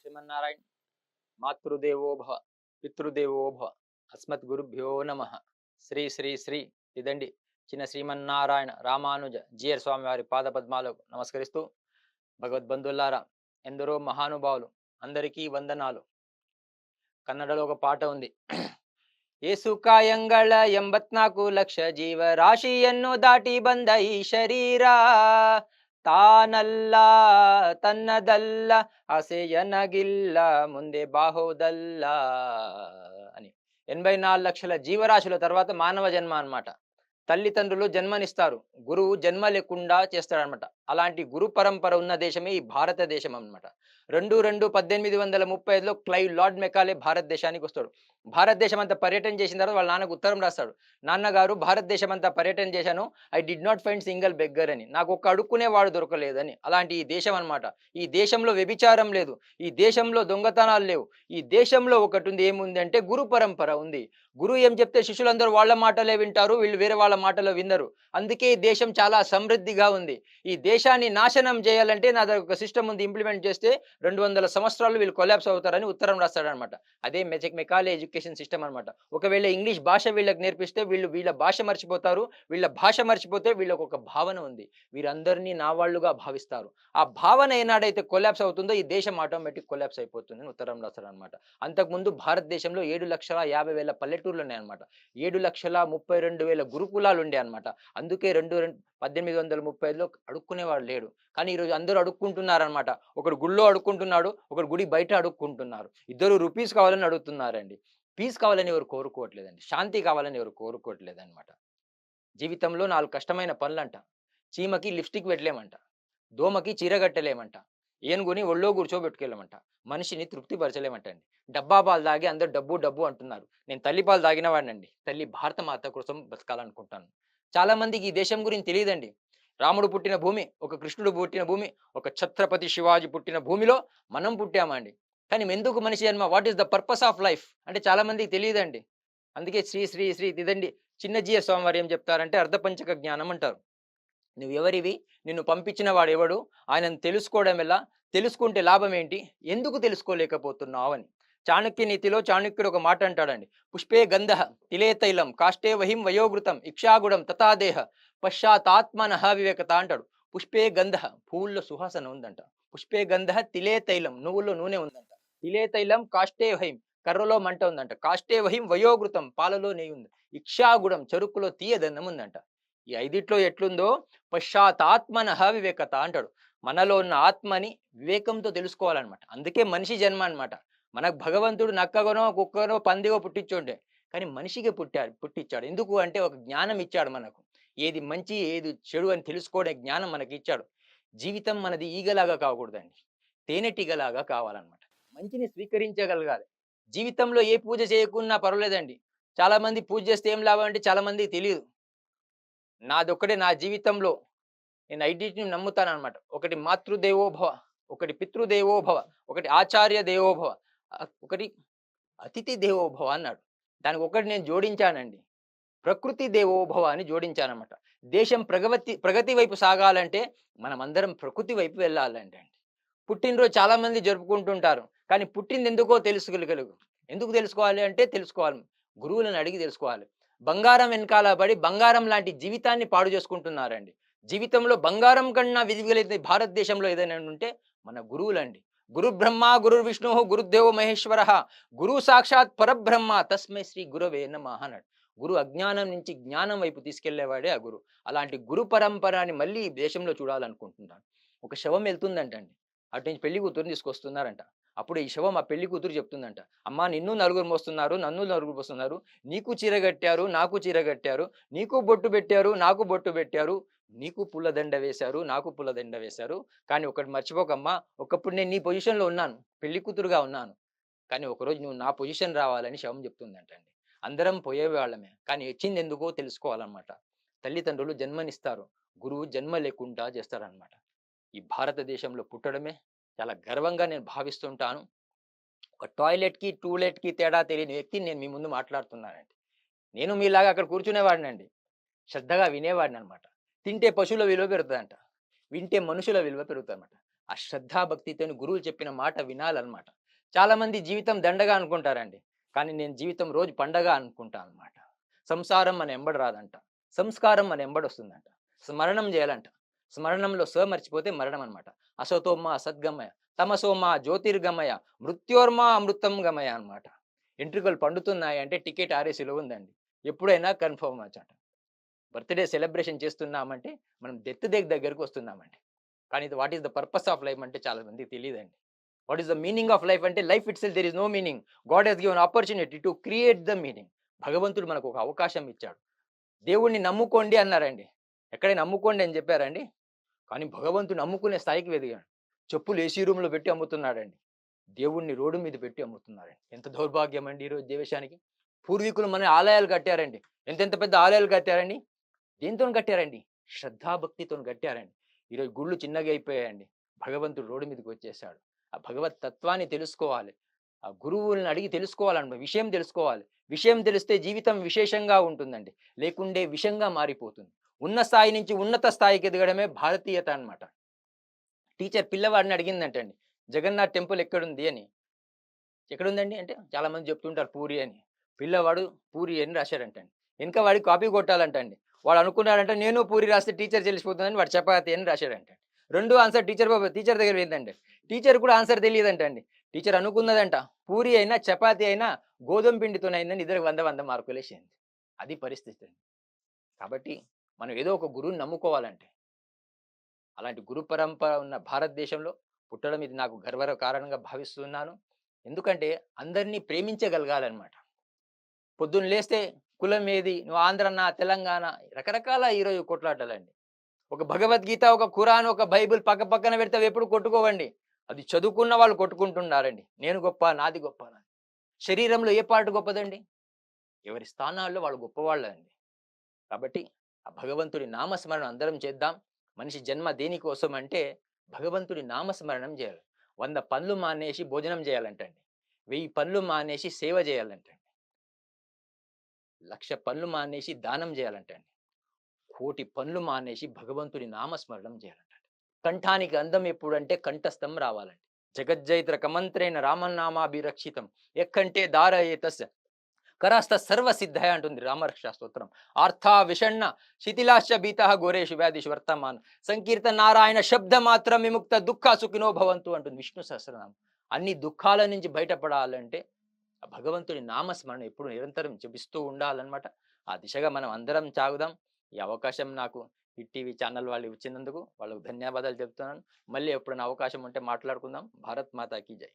శ్రీమన్నారాయణ మాతృదేవో భవ పితృదేవో భవ అస్మత్ గురుభ్యో నమ. శ్రీ శ్రీ శ్రీ ఇదండి చిన్న శ్రీమన్నారాయణ రామానుజ జిఆర్ స్వామి వారి పాదపద్మాలకు నమస్కరిస్తూ, భగవద్బంధుల్లారా, ఎందరో మహానుభావులు అందరికీ వందనాలు. కన్నడలో ఒక పాట ఉంది. ಏಸು ಕಾಯಂಗಳ 84 ಲಕ್ಷ ಜೀವರಾಶಿಯನ್ನು ದಾಟಿ ಬಂದ ಈ ಶರೀರ ತಾನಲ್ಲ ತನ್ನದಲ್ಲ ಆಸೆಯನಗಿಲ್ಲ ಮುಂದೆ బాహోదల్ల అని. 84 లక్షల జీవరాశుల తర్వాత మానవ జన్మ అన్నమాట. తల్లిదండ్రులు జన్మనిస్తారు, గురువు జన్మ లేకుండా చేస్తాడనమాట. అలాంటి గురు పరంపర ఉన్న దేశమే ఈ భారతదేశం అన్నమాట. 2/2/1835లో క్లైవ్ లార్డ్ మెకాలే భారతదేశానికి వస్తాడు. భారతదేశం అంతా పర్యటన చేసిన తర్వాత వాళ్ళ నాన్నకు ఉత్తరం రాస్తాడు. నాన్నగారు, భారతదేశం అంతా పర్యటన చేశాను, I did not find single beggar అని, నాకు ఒక్క అడుక్కునేవాడు దొరకలేదని. అలాంటి ఈ దేశం అన్నమాట. ఈ దేశంలో వ్యభిచారం లేదు, ఈ దేశంలో దొంగతనాలు లేవు, ఈ దేశంలో ఒకటి ఉంది. ఏముంది అంటే గురు పరంపర ఉంది. గురువు ఏం చెప్తే శిష్యులందరూ వాళ్ళ మాటలే వింటారు, వీళ్ళు వేరే వాళ్ళ మాటలు వినరు. అందుకే ఈ దేశం చాలా సమృద్ధిగా ఉంది. ఈ దేశాన్ని నాశనం చేయాలంటే నా దగ్గర ఒక సిస్టమ్ ఉంది, ఇంప్లిమెంట్ చేస్తే 200 సంవత్సరాలు వీళ్ళు కొలాప్స్ అవుతారని ఉత్తరం రాస్తాడనమాట. అదే మెకాలే ఎడ్యుకేషన్ సిస్టమ్ అనమాట. ఒకవేళ ఇంగ్లీష్ భాష వీళ్ళకి నేర్పిస్తే వీళ్ళ భాష మర్చిపోతారు, వీళ్ళ భాష మర్చిపోతే వీళ్ళకి ఒక భావన ఉంది, వీరందరినీ నా వాళ్ళుగా భావిస్తారు. ఆ భావన ఏనాడైతే కొలాప్స్ అవుతుందో ఈ దేశం ఆటోమేటిక్ కొలాప్స్ అయిపోతుందని ఉత్తరం రాస్తాడనమాట. అంతకుముందు భారతదేశంలో 7,50,000 పల్లెటూర్లు ఉన్నాయన్నమాట. 7,32,000 గురుకులాలు ఉండే అనమాట. అందుకే 1835లో అడుక్కునేవాడు లేడు. కానీ ఈరోజు అందరూ అడుక్కుంటున్నారనమాట. ఒకడు గుళ్ళో అడుక్కుంటున్నాడు, ఒకడు గుడి బయట అడుక్కుంటున్నారు. ఇద్దరు రూపీస్ కావాలని అడుగుతున్నారండి. పీస్ కావాలని ఎవరు కోరుకోవట్లేదండి, శాంతి కావాలని ఎవరు కోరుకోవట్లేదన్నమాట. జీవితంలో 4 కష్టమైన పనులంట. చీమకి లిప్స్టిక్ పెట్టలేమంట, దోమకి చీర కట్టలేమంట, ఏనుగుని ఒళ్ళో కూర్చోబెట్టుకెళ్ళమంట, మనిషిని తృప్తి పరచలేమంటండి. డబ్బా పాలు తాగి అందరూ డబ్బు డబ్బు అంటున్నారు. నేను తల్లి పాలు తాగిన వాడినండి. తల్లి భారత మాత కోసం బతకాలనుకుంటాను. చాలా మందికి ఈ దేశం గురించి తెలియదండి. రాముడు పుట్టిన భూమి, ఒక కృష్ణుడు పుట్టిన భూమి, ఒక ఛత్రపతి శివాజీ పుట్టిన భూమిలో మనం పుట్టామండి. కానీ ఎందుకు మనిషి జన్మ, what is the purpose of life అంటే చాలా మందికి తెలియదండి. అందుకే శ్రీ శ్రీ శ్రీ ఇదండి చిన్న జీయ స్వామివారు ఏం చెప్తారంటే అర్ధపంచక జ్ఞానం అంటారు. నువ్వెవరివి, నిన్ను పంపించిన వాడు ఎవడు, ఆయనను తెలుసుకోవడం ఎలా, తెలుసుకుంటే లాభం ఏంటి, ఎందుకు తెలుసుకోలేకపోతున్నావు అని. చాణక్య నీతిలో చాణక్యుడు ఒక మాట అంటాడండి. పుష్పే గంధ తిలే తైలం కాష్టే వహిం వయోగృతం ఇక్షాగుడం తథాదేహ పశ్చాత్మనః వివేకత అంటాడు. పుష్పే గంధ, పువ్వుల్లో సువాసన ఉందంట. పుష్పే గంధ తిలే తైలం, నువ్వుల్లో నూనె ఉందంట. తిలే తైలం కాష్టే వహిం, కర్రలో మంట ఉందంట. కాష్టే వహిం వయోగృతం, పాలలో నెయ్యి ఉంది. ఇక్షాగుడం, చెరుకులో తీయదన్నం ఉందంట. ఈ ఐదిట్లో ఎట్లుందో పశ్చాత్మనః వివేకత అంటాడు. మనలో ఉన్న ఆత్మని వివేకంతో తెలుసుకోవాలన్నమాట. అందుకే మనిషి జన్మ అన్నమాట. మనకు భగవంతుడు నక్కగనో కుక్కనో పందిగో పుట్టించుండే, కానీ మనిషిగా పుట్టించాడు. ఎందుకు అంటే ఒక జ్ఞానం ఇచ్చాడు మనకు. ఏది మంచి ఏది చెడు అని తెలుసుకోవడే జ్ఞానం మనకి ఇచ్చాడు. జీవితం మనది ఈగలాగా కాకూడదండి, తేనెటీగలాగా కావాలన్నమాట. మంచిని స్వీకరించగలగాలి. జీవితంలో ఏ పూజ చేయకున్నా పర్వాలేదండి. చాలా మంది పూజ చేస్తే ఏం లాభం అంటే చాలా మందికి తెలియదు. నాదొక్కటే నా జీవితంలో నేను ఐదింటిని నమ్ముతానన్నమాట. ఒకటి మాతృదేవోభవ, ఒకటి పితృదేవోభవ, ఒకటి ఆచార్య దేవోభవ, ఒకటి అతిథి దేవోభవ అన్నాడు. దానికి ఒకటి నేను జోడించానండి, ప్రకృతి దేవోభవ అని జోడించానన్నమాట. దేశం ప్రగతి వైపు సాగాలంటే మనం అందరం ప్రకృతి వైపు వెళ్ళాలంటే అండి. పుట్టినరోజు చాలా మంది జరుపుకుంటుంటారు, కానీ పుట్టింది ఎందుకో తెలుసుకోగలుగు. ఎందుకు తెలుసుకోవాలి అంటే తెలుసుకోవాలి, గురువులను అడిగి తెలుసుకోవాలి. బంగారం వెనకాల పడి బంగారం లాంటి జీవితాన్ని పాడు చేసుకుంటున్నారండి. జీవితంలో బంగారం కన్నా విలువైనది భారతదేశంలో ఏదైనా ఉంటే మన గురువులండి. గురు బ్రహ్మ గురు విష్ణు గురుదేవో మహేశ్వర, గురు సాక్షాత్ పరబ్రహ్మ తస్మై శ్రీ గురవే నమః అన్నాడు. గురు అజ్ఞానం నుంచి జ్ఞానం వైపు తీసుకెళ్లేవాడే ఆ గురు. అలాంటి గురు పరంపరని మళ్ళీ ఈ దేశంలో చూడాలనుకుంటున్నాను. ఒక శవం వెళ్తుందంటండి, అటు నుంచి పెళ్లి కూతురుని తీసుకొస్తున్నారంట. అప్పుడు ఈ శవం ఆ పెళ్లి కూతురు చెప్తుందంట, అమ్మా నిన్ను నలుగురు మోస్తున్నారు, నన్ను నలుగురు మోస్తున్నారు, నీకు చీర కట్టారు, నాకు చీర కట్టారు, నీకు బొట్టు పెట్టారు, నాకు బొట్టు పెట్టారు, నీకు పుల్లదండ వేశారు, నాకు పుల్లదండ వేశారు. కానీ ఒకటి మర్చిపోకమ్మా, ఒకప్పుడు నేను నీ పొజిషన్లో ఉన్నాను, పెళ్లి కూతురుగా ఉన్నాను, కానీ ఒకరోజు నువ్వు నా పొజిషన్ రావాలని శవం చెప్తుందంటండి. అందరం పోయేవాళ్ళమే, కానీ వచ్చింది ఎందుకో తెలుసుకోవాలన్నమాట. తల్లిదండ్రులు జన్మనిస్తారు, గురువు జన్మ లేకుండా చేస్తారనమాట. ఈ భారతదేశంలో పుట్టడమే చాలా గర్వంగా నేను భావిస్తుంటాను. ఒక టాయిలెట్‌కి, టూలెట్‌కి తేడా తెలియని వ్యక్తిని నేను మీ ముందు మాట్లాడుతున్నానండి. నేను మీలాగా అక్కడ కూర్చునేవాడినండి, శ్రద్ధగా వినేవాడిననమాట. తింటే పశువుల విలువ పెరుగుతదంట, వింటే మనుషుల విలువ పెరుగుతదనమాట. ఆ శ్రద్ధాభక్తితోని గురువులు చెప్పిన మాట వినాలన్నమాట. చాలామంది జీవితం దండగా అనుకుంటారండి. కానీ నేను జీవితం రోజు పండగ అనుకుంటా అన్నమాట. సంసారం మన ఎంబడి రాదంట. సంస్కారం మన ఎంబడొస్తుందంట. స్మరణం చేయాలంట. స్మరణంలో మర్చిపోతే మరణం అన్నమాట. అసతోమ సద్గమయ, తమసోమ జ్యోతిర్గమయ, మృత్యోర్మ అమృతం గమయ అన్నమాట. ఎంట్రుకలు పండుతున్నాయి అంటే టికెట్ ఆర్ఏసీలో ఉందండి. ఎప్పుడైనా కన్ఫర్మ్ అన్నమాట. బర్త్‌డే సెలబ్రేషన్ చేస్తున్నామంటే మనం డెత్ దగ్గరికి వస్తున్నామండి. కానీ ఇది what is the purpose of life అంటే చాలా మందికి తెలీదండి. What is the meaning of life అంటే life itself there is no meaning. God has given opportunity to create the meaning. భగవంతుడు మనకు ఒక అవకాశం ఇచ్చాడు. దేవుడిని నమ్ముకోండి అన్నారండి. ఎక్కడైనా నమ్ముకోండి అని చెప్పారండి? కానీ భగవంతుడిని నమ్ముకునే స్థాయికి ఎదిగాడు. చెప్పులు ఏసీ రూమ్‌లో పెట్టి అమ్ముతున్నాడండి. దేవుడిని రోడ్డు మీద పెట్టి అమ్ముతున్నారండి. ఎంత దౌర్భాగ్యం అండి ఈరోజు దేశానికి. పూర్వీకులు మన ఆలయాలు కట్టారండి. ఎంతెంత పెద్ద ఆలయాలు కట్టారండి. దేనితోని కట్టారండి? శ్రద్ధాభక్తితోని కట్టారండి. ఈరోజు గుళ్ళు చిన్నగా అయిపోయాయండి. భగవంతుడు రోడ్డు మీదకొచ్చేసాడు. ఆ భగవత్ తత్వాన్ని తెలుసుకోవాలి. ఆ గురువుల్ని అడిగి తెలుసుకోవాలన్నమాట. విషయం తెలుసుకోవాలి. విషయం తెలిస్తే జీవితం విశేషంగా ఉంటుందండి. లేకుంటే విషంగా మారిపోతుంది. ఉన్న స్థాయి నుంచి ఉన్నత స్థాయికి ఎదగడమే భారతీయత అన్నమాట. టీచర్ పిల్లవాడిని అడిగిందంటండి. జగన్నాథ్ టెంపుల్ ఎక్కడుంది అని. ఎక్కడుందండి అంటే చాలా మంది చెప్తుంటారు పూరి అని. పిల్లవాడు పూరి అని రాశాడంటండి. ఎనక వాడికి కాపీ కొట్టాలంటండి. వాడు అనుకున్నాడంట నేను పూరి రాస్తే టీచర్ తెలిసిపోతుందని వాడు చపాతి అని రాశాడంట. 2 ఆన్సర్ టీచర్ దగ్గర పోయిందండి. టీచర్ కూడా ఆన్సర్ తెలియదంటండి. టీచర్ అనుకున్నదంట పూరి అయినా, చపాతీ అయినా గోధుమ పిండితోనైందని ఇద్దరికి 100 మార్కులేసింది. అది పరిస్థితి. కాబట్టి మనం ఏదో ఒక గురువుని నమ్ముకోవాలంటే. అలాంటి గురు పరంపర ఉన్న భారతదేశంలో పుట్టడం ఇది నాకు గర్వకారణంగా భావిస్తున్నాను. ఎందుకంటే అందరినీ ప్రేమించగలగాలన్నమాట. పొద్దున్న లేస్తే కులం ఏది? నువ్వు ఆంధ్రనా? తెలంగాణ? రకరకాల ఈరోజు కొట్లాటలండి. ఒక భగవద్గీత, ఒక ఖురాన్, ఒక బైబిల్ పక్కన పెడితే అవెప్పుడు కొట్టుకోవండి. అది చదువుకున్న వాళ్ళు కొట్టుకుంటున్నారండి. నేను గొప్ప, నాది గొప్ప అని. శరీరంలో ఏ పార్ట్ గొప్పదండి? ఎవరి స్థానాల్లో వాళ్ళు గొప్పవాళ్ళండి. కాబట్టి ఆ భగవంతుడి నామస్మరణ అందరం చేద్దాం. మనిషి జన్మ దేనికోసం అంటే భగవంతుడి నామస్మరణం చేయాలి. 100 పనులు మానేసి భోజనం చేయాలంటండి. 1000 పనులు మానేసి సేవ చేయాలంటండి. 1,00,000 పనులు మానేసి దానం చేయాలంటండి. 1,00,00,000 పనులు మానేసి భగవంతుడి నామస్మరణం చేయాలంటండి. కంఠానికి అందం ఎప్పుడంటే కంఠస్థం రావాలండి. జగజ్జైత్ర కమంత్రేణ రామనామాభిరక్షితం ఎక్కంటే దారయేతస్య కరాస్త సర్వ సిద్ధయ అంటుంది రామరక్షా స్తోత్రం. ఆర్థా విషణ్ణ శిథిలాశ్చ భీతః ఘోరేషు వ్యాధిషు వర్తమాన సంకీర్తన నారాయణ శబ్ద మాత్రం విముక్త దుఃఖ సుఖినో భవంతు అంటుంది విష్ణు సహస్రనామం. అన్ని దుఃఖాల నుంచి బయటపడాలంటే ఆ భగవంతుడి నామస్మరణ ఎప్పుడు నిరంతరం జపిస్తూ ఉండాలన్నమాట. ఆ దిశగా మనం అందరం సాగుదాం. ఈ అవకాశం నాకు హిట్ టీవీ ఛానల్ వాళ్ళు ఇచ్చినందుకు వాళ్ళకు ధన్యవాదాలు చెప్తున్నాను. మళ్ళీ ఎప్పుడైనా అవకాశం ఉంటే మాట్లాడుకుందాం. భారత్ మాతాకి జై.